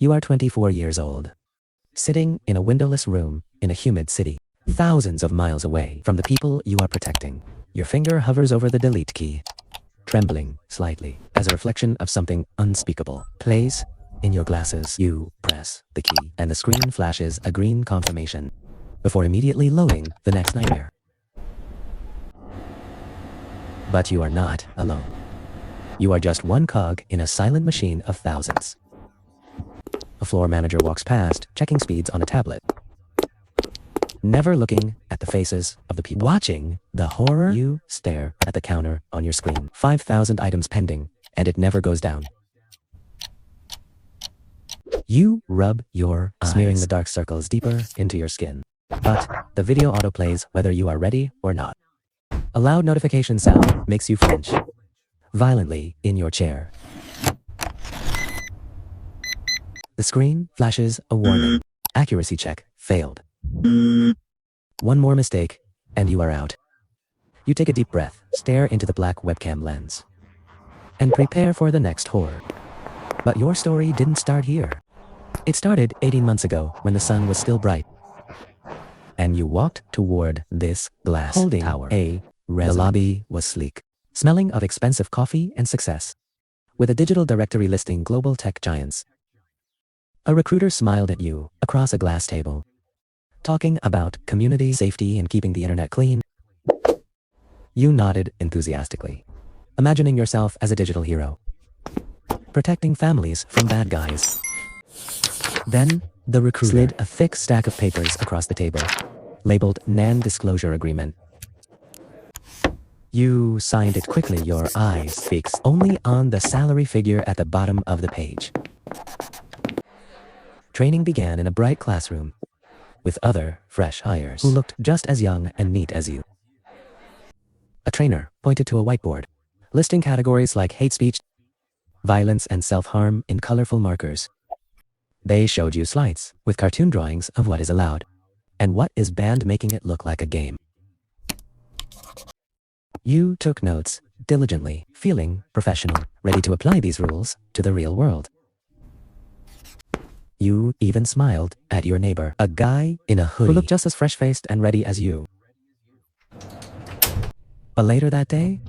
You are 24 years old, sitting in a windowless room in a humid city, thousands of miles away from the people you are protecting. Your finger hovers over the delete key, trembling slightly as a reflection of something unspeakable plays in your glasses. You press the key and the screen flashes a green confirmation before immediately loading the next nightmare. But you are not alone. You are just one cog in a silent machine of thousands. A floor manager walks past, checking speeds on a tablet, never looking at the faces of the people watching the horror. You stare at the counter on your screen. 5,000 items pending, and it never goes down. You rub your eyes, smearing the dark circles deeper into your skin. But the video autoplays whether you are ready or not. A loud notification sound makes you flinch violently in your chair. The screen flashes a warning. Accuracy check failed. One more mistake, and you are out. You take a deep breath, stare into the black webcam lens, and prepare for the next horror. But your story didn't start here. It started 18 months ago when the sun was still bright, and you walked toward this glass holding tower. The lobby was sleek, smelling of expensive coffee and success, with a digital directory listing global tech giants. A recruiter smiled at you across a glass table, talking about community safety and keeping the internet clean. You nodded enthusiastically, imagining yourself as a digital hero, protecting families from bad guys. Then, the recruiter slid a thick stack of papers across the table, labeled Non-Disclosure Agreement. You signed it quickly, your eyes fixed only on the salary figure at the bottom of the page. Training began in a bright classroom, with other fresh hires who looked just as young and neat as you. A trainer pointed to a whiteboard, listing categories like hate speech, violence, and self-harm in colorful markers. They showed you slides with cartoon drawings of what is allowed and what is banned, making it look like a game. You took notes diligently, feeling professional, ready to apply these rules to the real world. You even smiled at your neighbor, a guy in a hoodie who looked just as fresh-faced and ready as you. But later that day,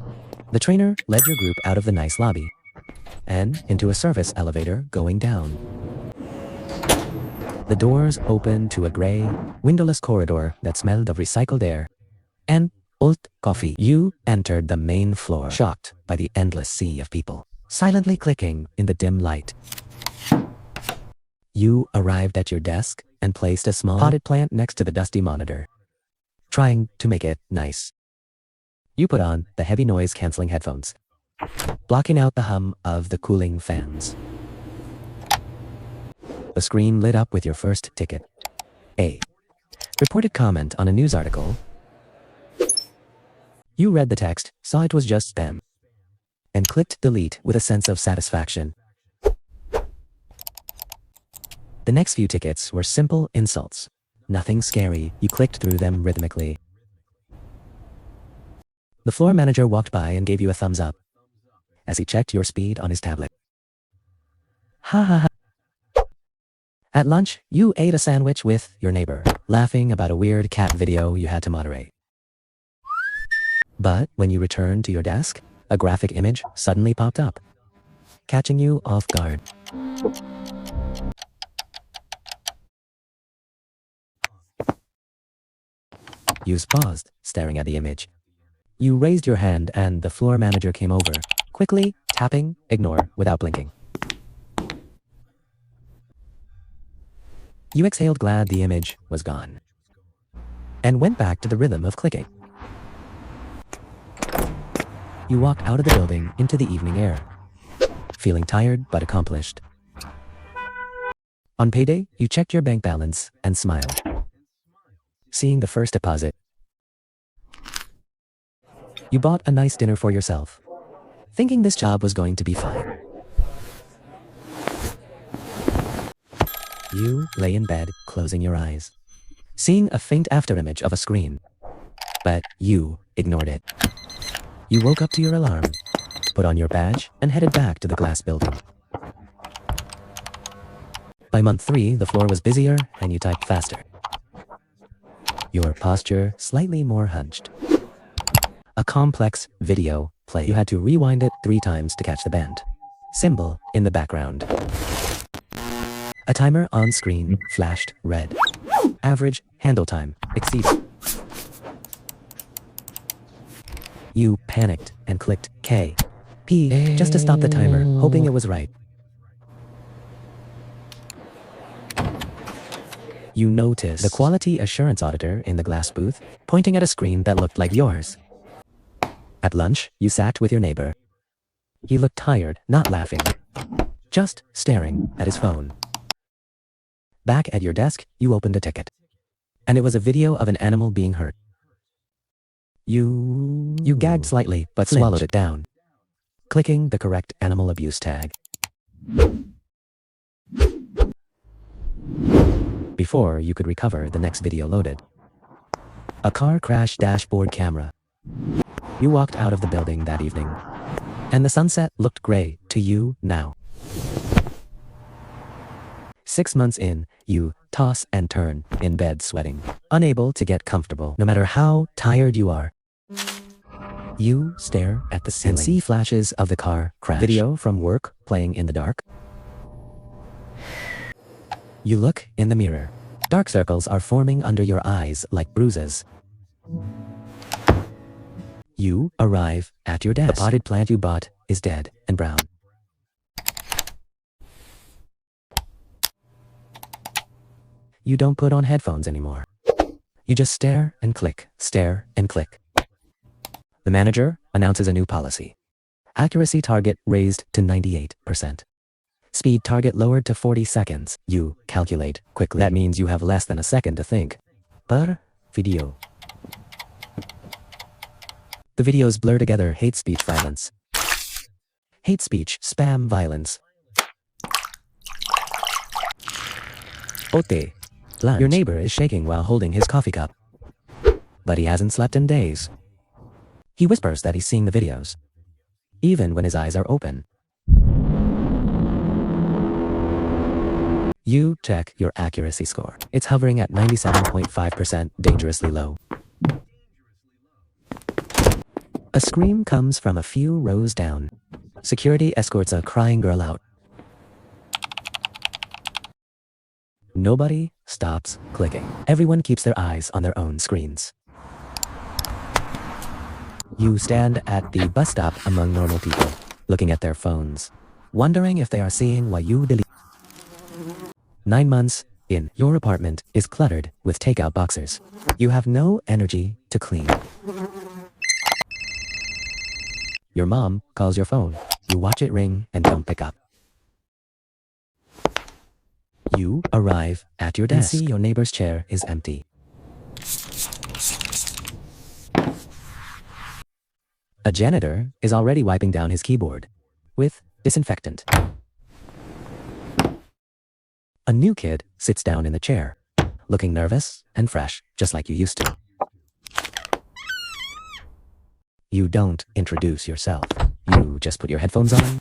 the trainer led your group out of the nice lobby and into a service elevator going down. The doors opened to a gray, windowless corridor that smelled of recycled air and old coffee. You entered the main floor, shocked by the endless sea of people, silently clicking in the dim light. You arrived at your desk and placed a small potted plant next to the dusty monitor, trying to make it nice. You put on the heavy noise-canceling headphones, blocking out the hum of the cooling fans. The screen lit up with your first ticket. A reported comment on a news article. You read the text, saw it was just spam, and clicked delete with a sense of satisfaction. The next few tickets were simple insults. Nothing scary. You clicked through them rhythmically. The floor manager walked by and gave you a thumbs up as he checked your speed on his tablet. Ha ha ha. At lunch, you ate a sandwich with your neighbor, laughing about a weird cat video you had to moderate. But when you returned to your desk, a graphic image suddenly popped up, catching you off guard. You paused, staring at the image. You raised your hand and the floor manager came over, quickly tapping ignore without blinking. You exhaled, glad the image was gone, and went back to the rhythm of clicking. You walked out of the building into the evening air, feeling tired but accomplished. On payday, you checked your bank balance and smiled, seeing the first deposit. You bought a nice dinner for yourself, thinking this job was going to be fine. You lay in bed, closing your eyes, seeing a faint afterimage of a screen, but you ignored it. You woke up to your alarm, put on your badge, and headed back to the glass building. By month 3, the floor was busier and you typed faster. Your posture slightly more hunched. A complex video play. You had to rewind it 3 times to catch the band. Symbol in the background. A timer on screen flashed red. Average handle time exceeded. You panicked and clicked P just to stop the timer, hoping it was right. You noticed the quality assurance auditor in the glass booth pointing at a screen that looked like yours. At lunch, you sat with your neighbor. He looked tired, not laughing, just staring at his phone. Back at your desk, you opened a ticket. And it was a video of an animal being hurt. You gagged slightly, but swallowed it down, clicking the correct animal abuse tag. Before you could recover, the next video loaded. A car crash dashboard camera. You walked out of the building that evening, and the sunset looked gray to you now. 6 months in, you toss and turn in bed sweating, unable to get comfortable no matter how tired you are. You stare at the ceiling and see flashes of the car crash. Video from work playing in the dark. You look in the mirror. Dark circles are forming under your eyes like bruises. You arrive at your desk. The potted plant you bought is dead and brown. You don't put on headphones anymore. You just stare and click, stare and click. The manager announces a new policy. Accuracy target raised to 98%. Speed target lowered to 40 seconds. You calculate quickly. That means you have less than a second to think. Per video. The videos blur together hate speech violence. Hate speech, spam violence. Ote. Lunch. Your neighbor is shaking while holding his coffee cup. But he hasn't slept in days. He whispers that he's seeing the videos, even when his eyes are open. You check your accuracy score. It's hovering at 97.5%, dangerously low. A scream comes from a few rows down. Security escorts a crying girl out. Nobody stops clicking. Everyone keeps their eyes on their own screens. You stand at the bus stop among normal people, looking at their phones, wondering if they are seeing what you delete. 9 months in, your apartment is cluttered with takeout boxes. You have no energy to clean. Your mom calls your phone. You watch it ring and don't pick up. You arrive at your desk and see your neighbor's chair is empty. A janitor is already wiping down his keyboard with disinfectant. A new kid sits down in the chair, looking nervous and fresh, just like you used to. You don't introduce yourself. You just put your headphones on.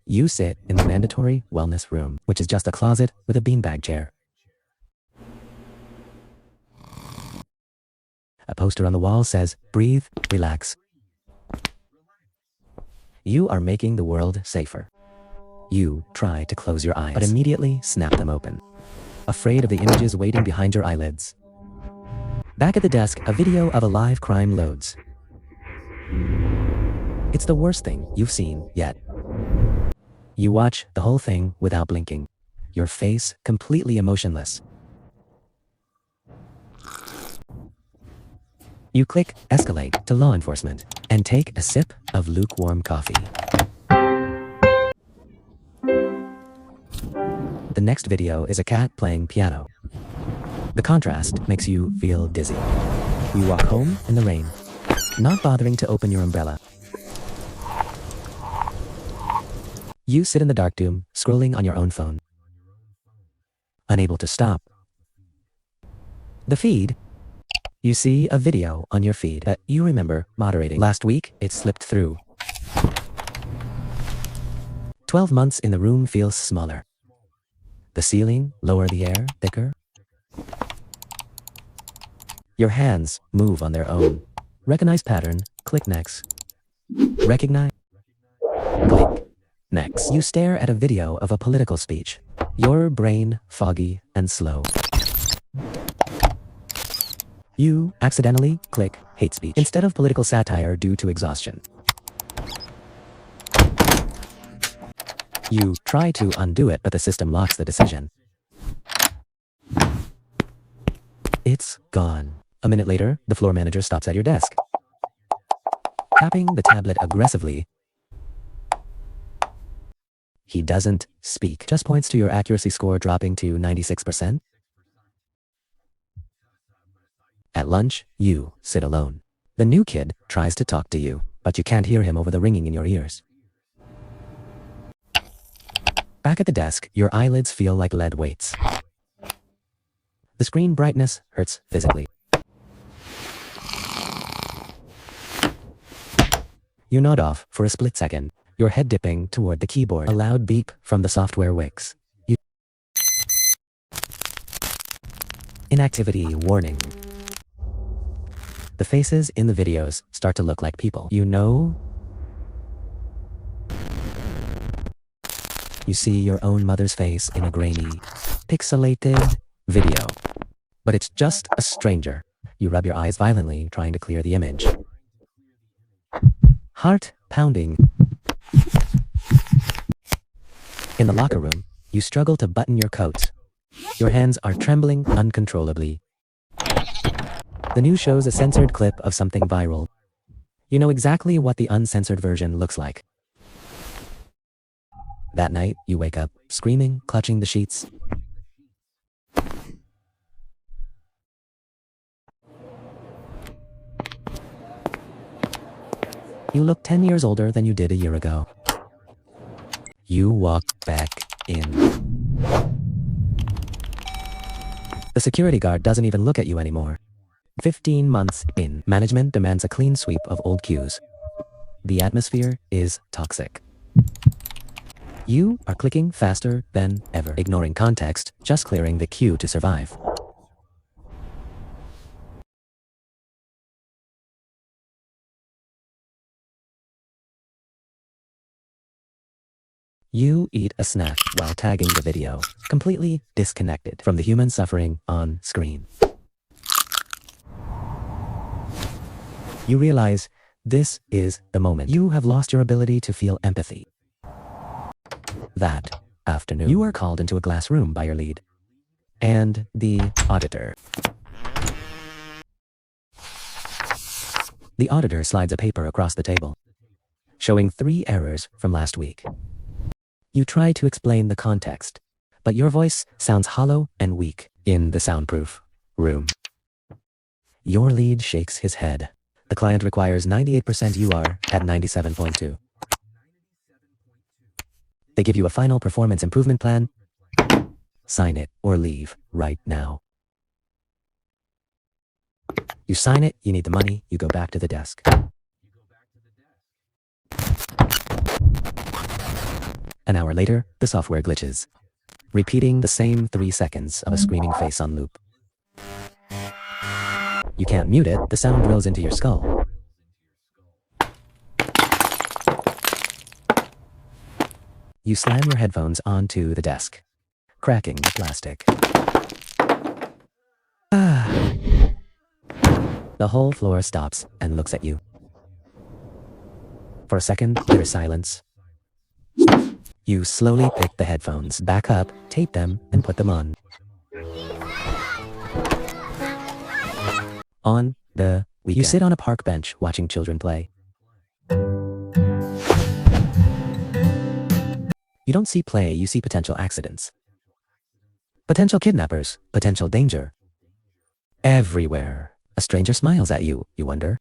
You sit in the mandatory wellness room, which is just a closet with a beanbag chair. A poster on the wall says, "Breathe, relax." You are making the world safer. You try to close your eyes, but immediately snap them open, afraid of the images waiting behind your eyelids. Back at the desk, a video of a live crime loads. It's the worst thing you've seen yet. You watch the whole thing without blinking, your face completely emotionless. You click escalate to law enforcement and take a sip of lukewarm coffee. The next video is a cat playing piano. The contrast makes you feel dizzy. You walk home in the rain, not bothering to open your umbrella. You sit in the dark room, scrolling on your own phone, unable to stop. The feed. You see a video on your feed that you remember moderating. Last week, it slipped through. 12 months in the room feels smaller. The ceiling, lower the air, thicker. Your hands move on their own. Recognize pattern, click next. Recognize, click next. You stare at a video of a political speech. Your brain foggy and slow. You accidentally click hate speech instead of political satire due to exhaustion. You try to undo it, but the system locks the decision. It's gone. A minute later, the floor manager stops at your desk. Tapping the tablet aggressively. He doesn't speak, just points to your accuracy score dropping to 96%. At lunch, you sit alone. The new kid tries to talk to you, but you can't hear him over the ringing in your ears. Back at the desk, your eyelids feel like lead weights. The screen brightness hurts physically. You nod off for a split second, your head dipping toward the keyboard. A loud beep from the software wicks. Inactivity warning. The faces in the videos start to look like people. You know? You see your own mother's face in a grainy, pixelated video. But it's just a stranger. You rub your eyes violently, trying to clear the image. Heart pounding. In the locker room, you struggle to button your coat. Your hands are trembling uncontrollably. The news shows a censored clip of something viral. You know exactly what the uncensored version looks like. That night, you wake up, screaming, clutching the sheets. You look 10 years older than you did a year ago. You walk back in. The security guard doesn't even look at you anymore. 15 months in, management demands a clean sweep of old cues. The atmosphere is toxic. You are clicking faster than ever, ignoring context, just clearing the queue to survive. You eat a snack while tagging the video, completely disconnected from the human suffering on screen. You realize this is the moment. You have lost your ability to feel empathy. That afternoon, you are called into a glass room by your lead and the auditor. The auditor slides a paper across the table, showing 3 errors from last week. You try to explain the context, but your voice sounds hollow and weak in the soundproof room. Your lead shakes his head. The client requires 98%, you are at 97.2. They give you a final performance improvement plan. Sign it or leave right now. You sign it, you need the money, you go back to the desk. An hour later, the software glitches, repeating the same 3 seconds of a screaming face on loop. You can't mute it, the sound drills into your skull. You slam your headphones onto the desk, cracking the plastic. The whole floor stops and looks at you. For a second, there is silence. You slowly pick the headphones back up, tape them, and put them on. On the weekend, you sit on a park bench watching children play. You don't see play, you see potential accidents. Potential kidnappers, potential danger. Everywhere. A stranger smiles at you, you wonder.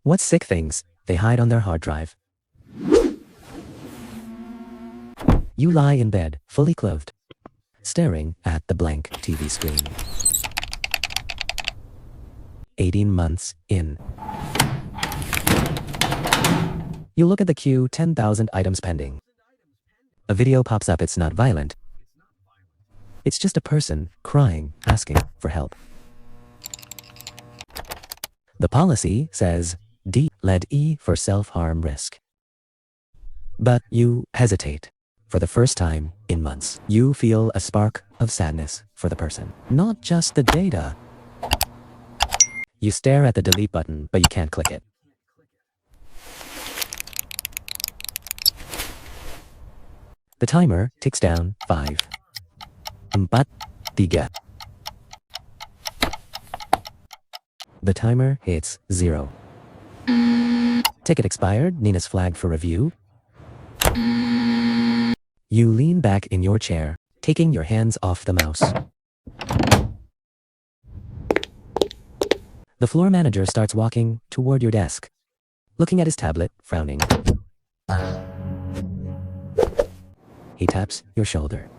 What sick things they hide on their hard drive. You lie in bed, fully clothed, staring at the blank TV screen. 18 months in. You look at the queue, 10,000 items pending. A video pops up. It's not violent. It's just a person crying, asking for help. The policy says D, lead E for self-harm risk. But you hesitate. For the first time in months, you feel a spark of sadness for the person, not just the data. You stare at the delete button, but you can't click it. The timer ticks down. 5, 4, 3. The timer hits 0. Ticket expired. Nina's flagged for review. You lean back in your chair, taking your hands off the mouse. The floor manager starts walking toward your desk, looking at his tablet, frowning. He taps your shoulder.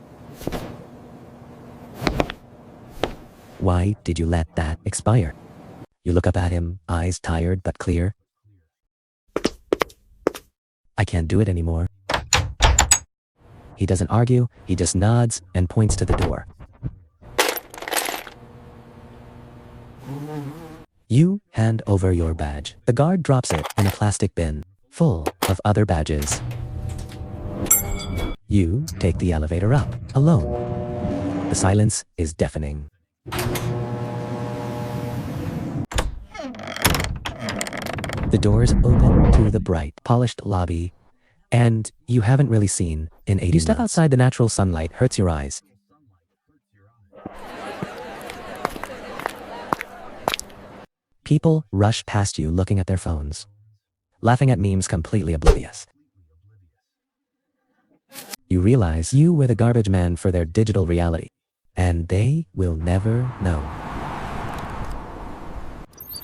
Why did you let that expire? You look up at him, eyes tired but clear. I can't do it anymore. He doesn't argue, he just nods and points to the door. You hand over your badge. The guard drops it in a plastic bin, full of other badges. You take the elevator up, alone. The silence is deafening. The doors open to the bright, polished lobby, and you haven't really seen in 80 You step months. Outside. The natural sunlight hurts your eyes. People rush past you looking at their phones, laughing at memes, completely oblivious. You realize you were the garbage man for their digital reality, and they will never know.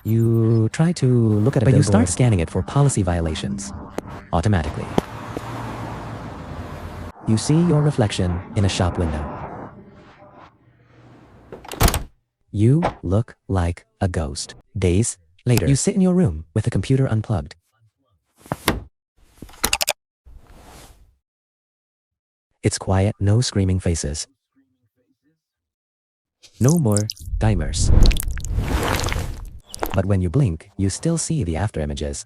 You try to look at it, but you start scanning it for policy violations. Automatically. You see your reflection in a shop window. You look like a ghost. Days later, you sit in your room with the computer unplugged. It's quiet, no screaming faces. No more timers. But when you blink, you still see the after images.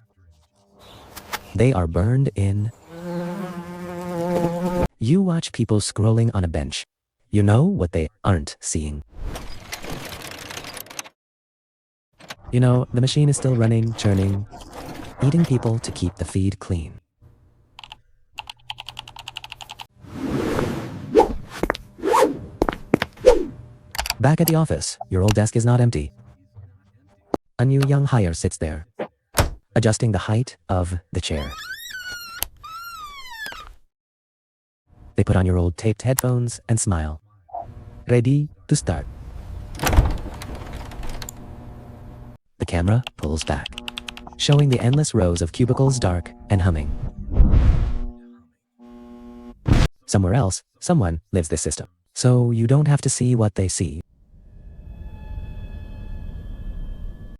They are burned in. You watch people scrolling on a bench. You know what they aren't seeing. You know, the machine is still running, churning, eating people to keep the feed clean. Back at the office, your old desk is not empty. A new young hire sits there, adjusting the height of the chair. They put on your old taped headphones and smile, ready to start. The camera pulls back, showing the endless rows of cubicles, dark and humming. Somewhere else, someone lives this system, so you don't have to see what they see.